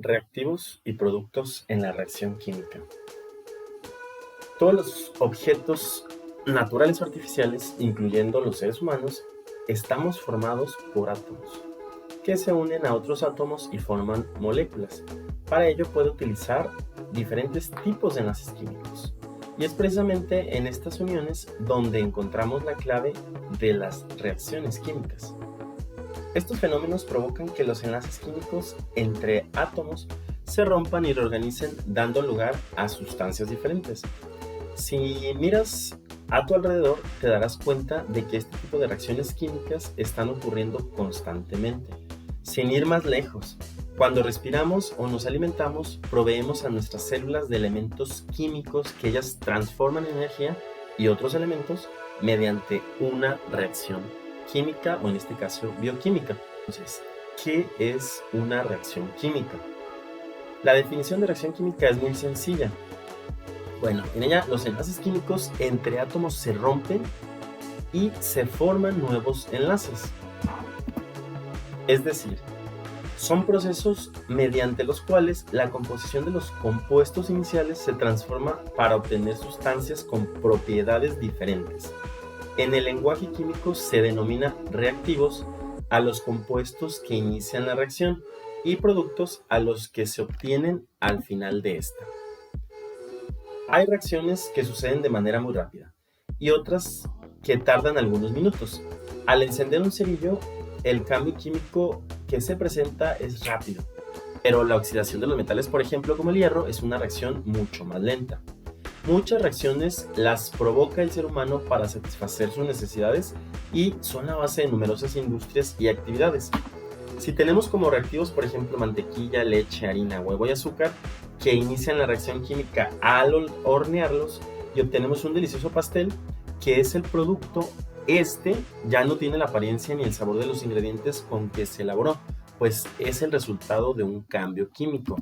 Reactivos y productos en la reacción química. Todos los objetos naturales o artificiales, incluyendo los seres humanos, estamos formados por átomos que se unen a otros átomos y forman moléculas. Para ello puede utilizar diferentes tipos de enlaces químicos. Y es precisamente en estas uniones donde encontramos la clave de las reacciones químicas. Estos fenómenos provocan que los enlaces químicos entre átomos se rompan y reorganicen, dando lugar a sustancias diferentes. Si miras a tu alrededor, te darás cuenta de que este tipo de reacciones químicas están ocurriendo constantemente. Sin ir más lejos, cuando respiramos o nos alimentamos, proveemos a nuestras células de elementos químicos que ellas transforman en energía y otros elementos mediante una reacción química o en este caso bioquímica. Entonces, ¿qué es una reacción química? La definición de reacción química es muy sencilla. Bueno, en ella los enlaces químicos entre átomos se rompen y se forman nuevos enlaces. Es decir, son procesos mediante los cuales la composición de los compuestos iniciales se transforma para obtener sustancias con propiedades diferentes. En el lenguaje químico se denomina reactivos a los compuestos que inician la reacción y productos a los que se obtienen al final de esta. Hay reacciones que suceden de manera muy rápida y otras que tardan algunos minutos. Al encender un cerillo, el cambio químico que se presenta es rápido, pero la oxidación de los metales, por ejemplo, como el hierro, es una reacción mucho más lenta. Muchas reacciones las provoca el ser humano para satisfacer sus necesidades y son la base de numerosas industrias y actividades. Si tenemos como reactivos, por ejemplo, mantequilla, leche, harina, huevo y azúcar, que inician la reacción química al hornearlos y obtenemos un delicioso pastel, que es el producto. Este ya no tiene la apariencia ni el sabor de los ingredientes con que se elaboró, pues es el resultado de un cambio químico.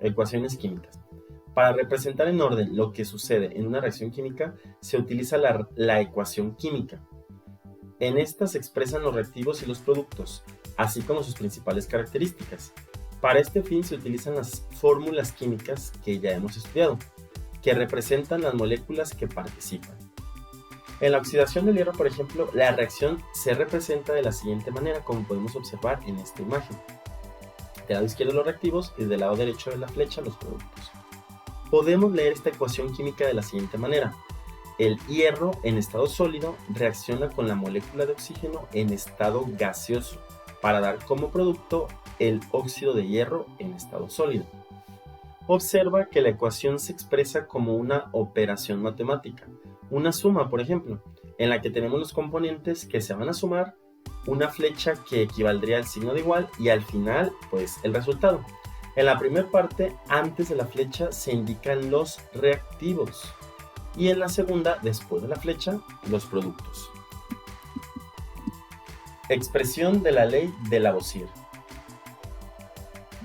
Ecuaciones químicas. Para representar en orden lo que sucede en una reacción química, se utiliza la ecuación química. En esta se expresan los reactivos y los productos, así como sus principales características. Para este fin se utilizan las fórmulas químicas que ya hemos estudiado, que representan las moléculas que participan. En la oxidación del hierro, por ejemplo, la reacción se representa de la siguiente manera, como podemos observar en esta imagen. Del lado izquierdo los reactivos y del lado derecho de la flecha los productos. Podemos leer esta ecuación química de la siguiente manera. El hierro en estado sólido reacciona con la molécula de oxígeno en estado gaseoso para dar como producto el óxido de hierro en estado sólido. Observa que la ecuación se expresa como una operación matemática, una suma, por ejemplo, en la que tenemos los componentes que se van a sumar, una flecha que equivaldría al signo de igual y al final, pues, el resultado. En la primera parte, antes de la flecha, se indican los reactivos y en la segunda, después de la flecha, los productos. Expresión de la ley de Lavoisier.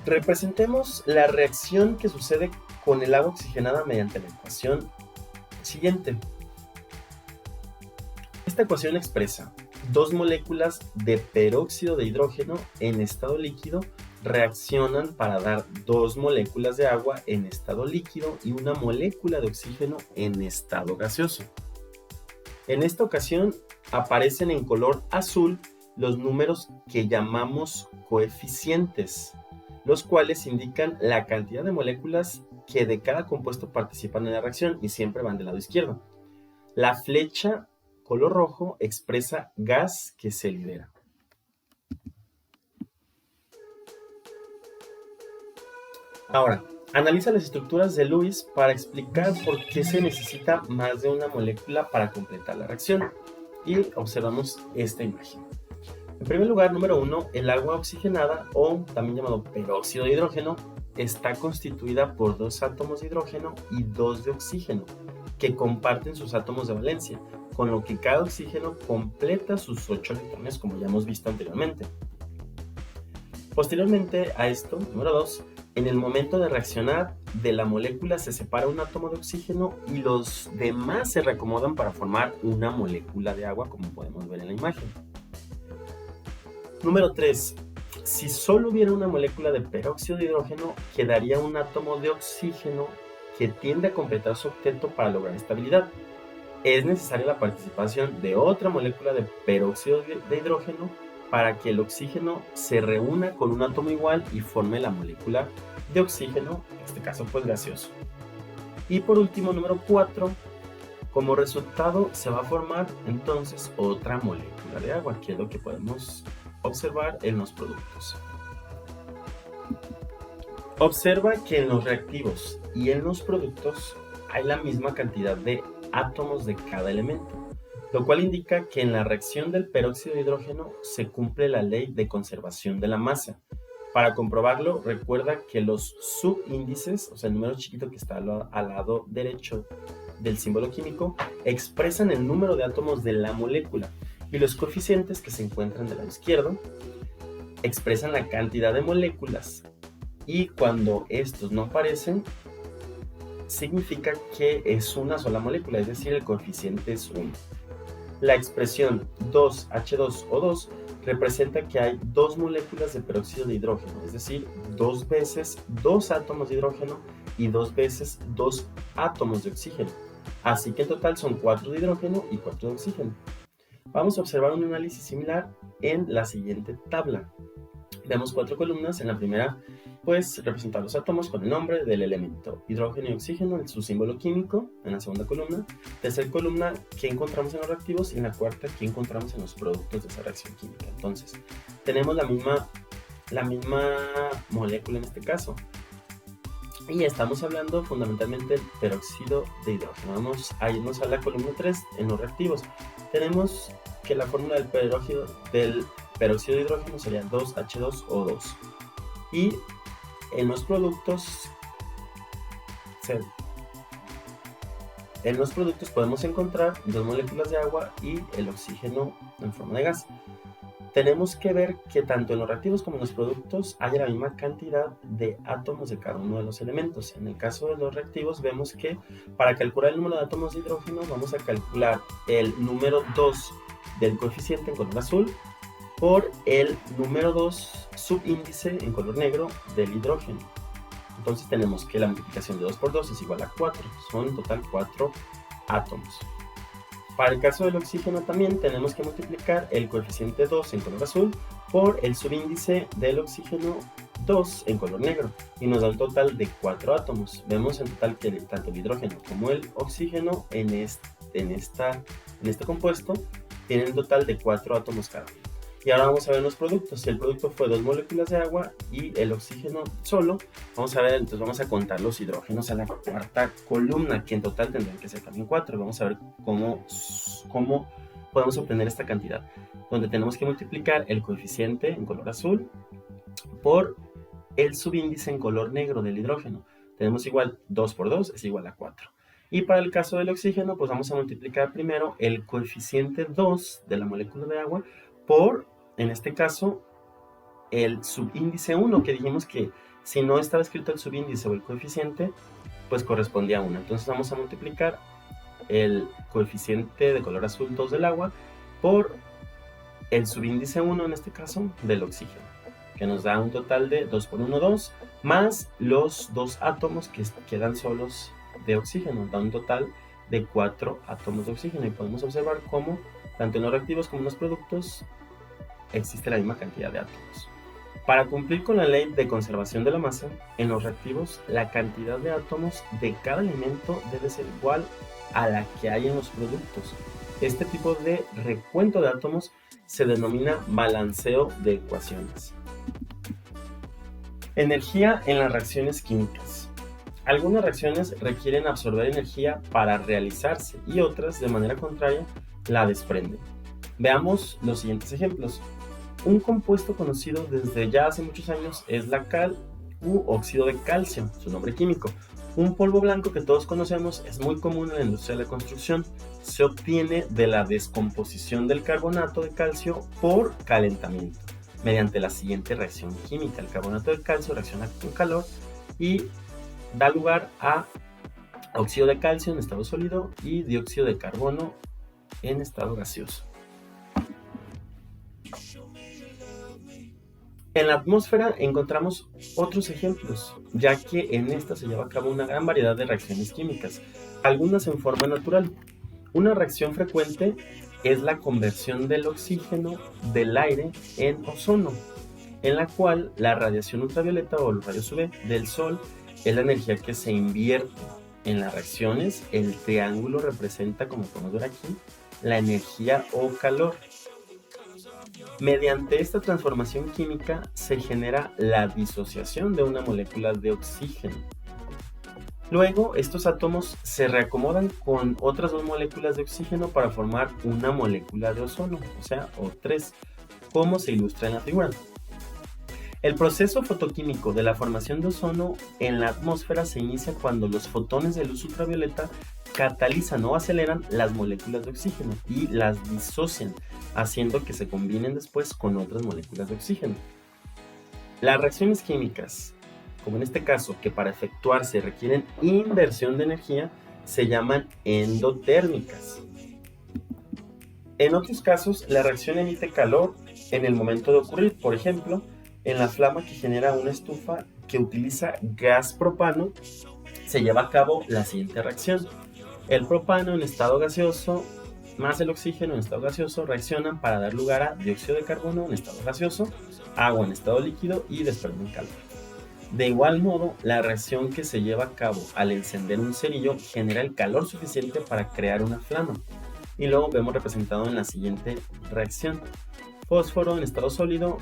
Representemos la reacción que sucede con el agua oxigenada mediante la ecuación siguiente. Esta ecuación expresa dos moléculas de peróxido de hidrógeno en estado líquido reaccionan para dar dos moléculas de agua en estado líquido y una molécula de oxígeno en estado gaseoso. En esta ocasión aparecen en color azul los números que llamamos coeficientes, los cuales indican la cantidad de moléculas que de cada compuesto participan en la reacción y siempre van del lado izquierdo. La flecha color rojo expresa gas que se libera. Ahora, analiza las estructuras de Lewis para explicar por qué se necesita más de una molécula para completar la reacción. Y observamos esta imagen. En primer lugar, número 1, el agua oxigenada, o también llamado peróxido de hidrógeno, está constituida por dos átomos de hidrógeno y dos de oxígeno, que comparten sus átomos de valencia, con lo que cada oxígeno completa sus 8 electrones, como ya hemos visto anteriormente. Posteriormente a esto, número 2, en el momento de reaccionar de la molécula se separa un átomo de oxígeno y los demás se reacomodan para formar una molécula de agua, como podemos ver en la imagen. Número 3. Si solo hubiera una molécula de peróxido de hidrógeno, quedaría un átomo de oxígeno que tiende a completar su octeto para lograr estabilidad. Es necesaria la participación de otra molécula de peróxido de hidrógeno para que el oxígeno se reúna con un átomo igual y forme la molécula de oxígeno, en este caso pues gaseoso. Y por último, número 4, como resultado se va a formar entonces otra molécula de agua, que es lo que podemos observar en los productos. Observa que en los reactivos y en los productos hay la misma cantidad de átomos de cada elemento, lo cual indica que en la reacción del peróxido de hidrógeno se cumple la ley de conservación de la masa. Para comprobarlo, recuerda que los subíndices, o sea, el número chiquito que está al lado derecho del símbolo químico, expresan el número de átomos de la molécula, y los coeficientes que se encuentran del lado izquierdo expresan la cantidad de moléculas, y cuando estos no aparecen, significa que es una sola molécula, es decir, el coeficiente es 1. La expresión 2H2O2 representa que hay dos moléculas de peróxido de hidrógeno, es decir, 2 veces 2 átomos de hidrógeno y 2 veces 2 átomos de oxígeno. Así que en total son 4 de hidrógeno y 4 de oxígeno. Vamos a observar un análisis similar en la siguiente tabla. Vemos 4 columnas. En la primera, pues, representar los átomos con el nombre del elemento, hidrógeno y oxígeno, su símbolo químico. En la segunda columna, tercera columna, qué encontramos en los reactivos, y en la cuarta, qué encontramos en los productos de esa reacción química. Entonces, tenemos la misma molécula en este caso. Y estamos hablando fundamentalmente del peróxido de hidrógeno. Vamos a irnos a la columna 3 en los reactivos. Tenemos que la fórmula del peróxido de hidrógeno sería 2H2O2. Y en los productos podemos encontrar 2 moléculas de agua y el oxígeno en forma de gas. Tenemos que ver que tanto en los reactivos como en los productos haya la misma cantidad de átomos de cada uno de los elementos. En el caso de los reactivos vemos que para calcular el número de átomos de hidrógeno vamos a calcular el número 2 del coeficiente en color azul por el número 2 subíndice en color negro del hidrógeno. Entonces tenemos que la multiplicación de 2 por 2 es igual a 4. Son en total 4 átomos. Para el caso del oxígeno también tenemos que multiplicar el coeficiente 2 en color azul por el subíndice del oxígeno 2 en color negro, y nos da un total de 4 átomos. Vemos en total que tanto el hidrógeno como el oxígeno en este compuesto tienen un total de 4 átomos cada uno. Y ahora vamos a ver los productos. Si el producto fue 2 moléculas de agua y el oxígeno solo, entonces vamos a contar los hidrógenos a la cuarta columna, que en total tendrán que ser también 4. Vamos a ver cómo podemos obtener esta cantidad, donde tenemos que multiplicar el coeficiente en color azul por el subíndice en color negro del hidrógeno. Tenemos igual 2 por 2 es igual a 4. Y para el caso del oxígeno, pues vamos a multiplicar primero el coeficiente 2 de la molécula de agua por, en este caso, el subíndice 1, que dijimos que si no estaba escrito el subíndice o el coeficiente, pues correspondía a 1. Entonces vamos a multiplicar el coeficiente de color azul 2 del agua por el subíndice 1, en este caso, del oxígeno, que nos da un total de 2 por 1, 2, más los 2 átomos que quedan solos de oxígeno, da un total de 4 átomos de oxígeno. Y podemos observar cómo tanto en los reactivos como en los productos existe la misma cantidad de átomos. Para cumplir con la ley de conservación de la masa, en los reactivos la cantidad de átomos de cada elemento debe ser igual a la que hay en los productos. Este tipo de recuento de átomos se denomina balanceo de ecuaciones. Energía en las reacciones químicas. Algunas reacciones requieren absorber energía para realizarse y otras, de manera contraria, la desprenden. Veamos los siguientes ejemplos. Un compuesto conocido desde ya hace muchos años es la cal u óxido de calcio, su nombre químico. Un polvo blanco que todos conocemos es muy común en la industria de la construcción. Se obtiene de la descomposición del carbonato de calcio por calentamiento, mediante la siguiente reacción química. El carbonato de calcio reacciona con calor y da lugar a óxido de calcio en estado sólido y dióxido de carbono en estado gaseoso. En la atmósfera encontramos otros ejemplos, ya que en esta se lleva a cabo una gran variedad de reacciones químicas, algunas en forma natural. Una reacción frecuente es la conversión del oxígeno del aire en ozono, en la cual la radiación ultravioleta o los rayos UV del Sol es la energía que se invierte en las reacciones. El triángulo representa, como podemos ver aquí, la energía o calor. Mediante esta transformación química se genera la disociación de una molécula de oxígeno. Luego, estos átomos se reacomodan con otras dos moléculas de oxígeno para formar una molécula de ozono, o sea, O3, como se ilustra en la figura. El proceso fotoquímico de la formación de ozono en la atmósfera se inicia cuando los fotones de luz ultravioleta catalizan o aceleran las moléculas de oxígeno y las disocian, haciendo que se combinen después con otras moléculas de oxígeno. Las reacciones químicas, como en este caso, que para efectuarse requieren inversión de energía, se llaman endotérmicas. En otros casos, la reacción emite calor en el momento de ocurrir, por ejemplo, en la flama que genera una estufa que utiliza gas propano, se lleva a cabo la siguiente reacción. El propano en estado gaseoso más el oxígeno en estado gaseoso reaccionan para dar lugar a dióxido de carbono en estado gaseoso, agua en estado líquido y desprenden calor. De igual modo, la reacción que se lleva a cabo al encender un cerillo genera el calor suficiente para crear una flama. Y luego vemos representado en la siguiente reacción. Fósforo en estado sólido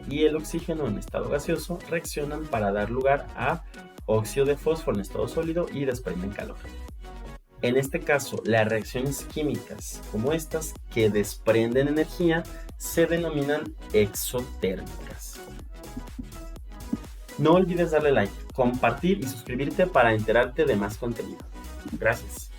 y el oxígeno en estado gaseoso reaccionan para dar lugar a óxido de fósforo en estado sólido y desprenden calor. En este caso, las reacciones químicas como estas que desprenden energía se denominan exotérmicas. No olvides darle like, compartir y suscribirte para enterarte de más contenido. Gracias.